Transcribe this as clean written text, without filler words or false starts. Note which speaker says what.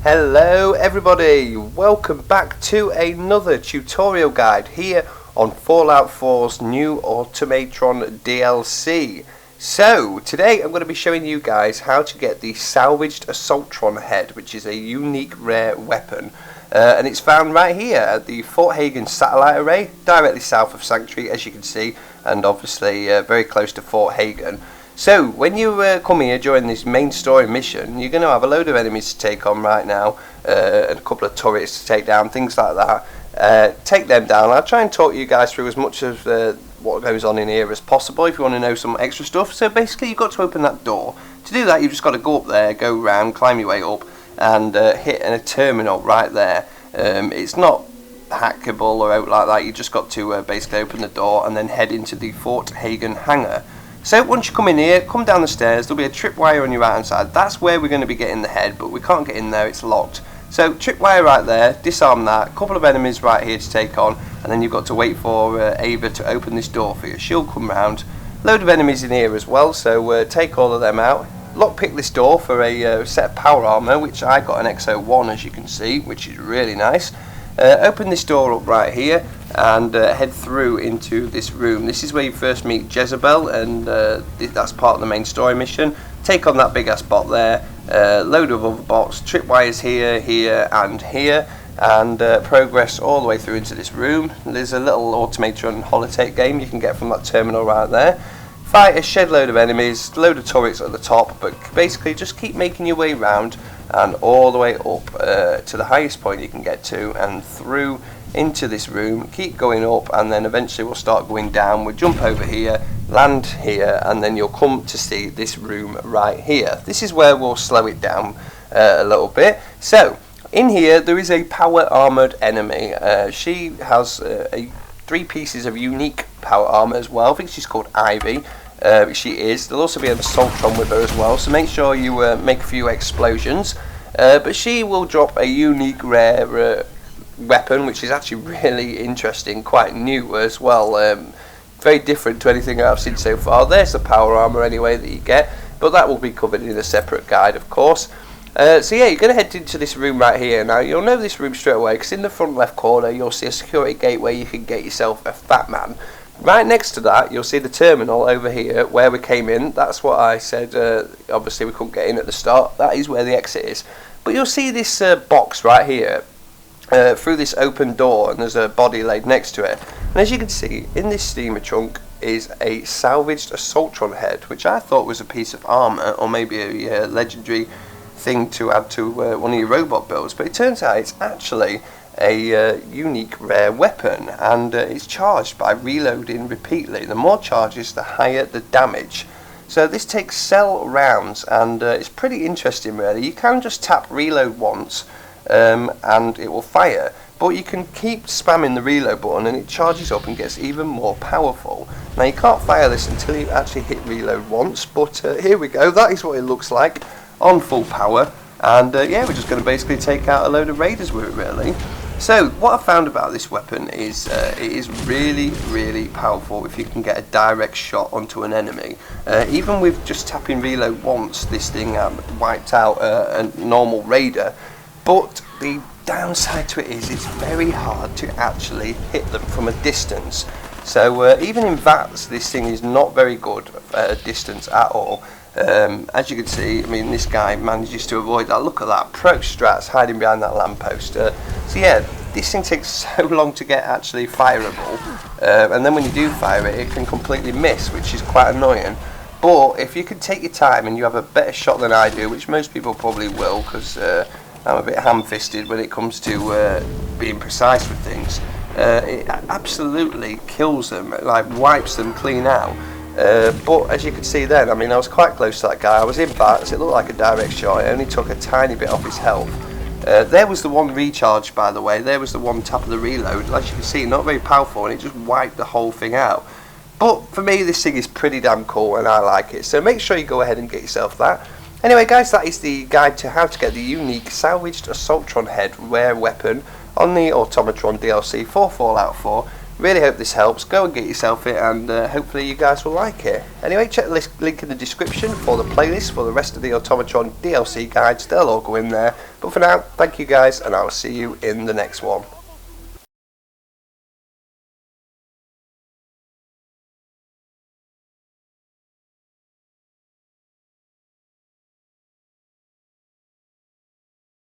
Speaker 1: Hello everybody, welcome back to another tutorial guide here on Fallout 4's new Automatron DLC. So today I'm going to be showing you guys how to get the Salvaged Assaultron Head, which is a unique rare weapon, and it's found right here at the Fort Hagen satellite array, directly south of Sanctuary as you can see, and obviously very close to Fort Hagen. So when you come here during this main story mission, you're going to have a load of enemies to take on right now, and a couple of turrets to take down, things like that. Take them down. I'll try and talk you guys through as much of what goes on in here as possible if you want to know some extra stuff. So basically you've got to open that door. To do that you've just got to go up there, go round, climb your way up and hit a terminal right there. It's not hackable or out like that, you've just got to basically open the door and then head into the Fort Hagen hangar. So once you come in here, come down the stairs, there'll be a tripwire on your right hand side. That's where we're going to be getting the head, but we can't get in there, it's locked. So tripwire right there, disarm that, couple of enemies right here to take on, and then you've got to wait for Ava to open this door for you. She'll come round. Load of enemies in here as well, so take all of them out. Lockpick this door for a set of power armor, which I got an XO1 as you can see, which is really nice. Open this door up right here and head through into this room. This is where you first meet Jezebel, and that's part of the main story mission. Take on that big ass bot there, load of other bots, tripwires here, here and here, and progress all the way through into this room. There's a little Automatron holotape game you can get from that terminal right there. Fight a shed load of enemies, load of turrets at the top, but basically just keep making your way round and all the way up to the highest point you can get to and through into this room. Keep going up and then eventually we'll start going down. We'll jump over here, land here, and then you'll come to see this room right here. This is where we'll slow it down a little bit. So in here there is a power armored enemy. She has 3 pieces of unique power armor as well. I think she's called Ivy. She is. There'll also be an Assaultron with her as well, so make sure you make a few explosions. But she will drop a unique rare weapon, which is actually really interesting, quite new as well. Very different to anything I've seen so far. There's the power armor anyway that you get, but that will be covered in a separate guide, of course. So yeah, you're going to head into this room right here. Now you'll know this room straight away because in the front left corner you'll see a security gate where you can get yourself a fat man. Right next to that you'll see the terminal over here where we came in. That's what I said, obviously we couldn't get in at the start. That is where the exit is. But you'll see this box right here through this open door, and there's a body laid next to it. And as you can see, in this steamer trunk is a Salvaged Assaultron Head, which I thought was a piece of armour or maybe a legendary thing to add to one of your robot builds, but it turns out it's actually a unique rare weapon, and it's charged by reloading repeatedly. The more charges, the higher the damage. So this takes cell rounds, and it's pretty interesting really. You can just tap reload once and it will fire, but you can keep spamming the reload button and it charges up and gets even more powerful. Now you can't fire this until you actually hit reload once, but here we go. That is what it looks like on full power, and yeah, we're just going to basically take out a load of raiders with it really. So what I found about this weapon is it is really powerful if you can get a direct shot onto an enemy. Even with just tapping reload once, this thing wiped out a normal raider, but the downside to it is it's very hard to actually hit them from a distance. So even in VATS this thing is not very good at a distance at all. As you can see, I mean, this guy manages to avoid that. Look at that, pro strats hiding behind that lamppost. So yeah, this thing takes so long to get actually fireable, and then when you do fire it, it can completely miss, which is quite annoying. But if you can take your time and you have a better shot than I do, which most people probably will, because I'm a bit ham-fisted when it comes to being precise with things, it absolutely kills them, like wipes them clean out. But as you can see then, I mean, I was quite close to that guy. I was in back, so it looked like a direct shot. It only took a tiny bit off his health. There was the one recharge, by the way. There was the one tap of the reload. As you can see, not very powerful, and it just wiped the whole thing out. But for me, this thing is pretty damn cool, and I like it. So make sure you go ahead and get yourself that. Anyway, guys, that is the guide to how to get the unique Salvaged Assaultron Head rare weapon on the Automatron DLC for Fallout 4. Really hope this helps. Go and get yourself it, and hopefully you guys will like it. Anyway, check the link in the description for the playlist for the rest of the Automatron DLC guides. They'll all go in there. But for now, thank you guys, and I'll see you in the next one.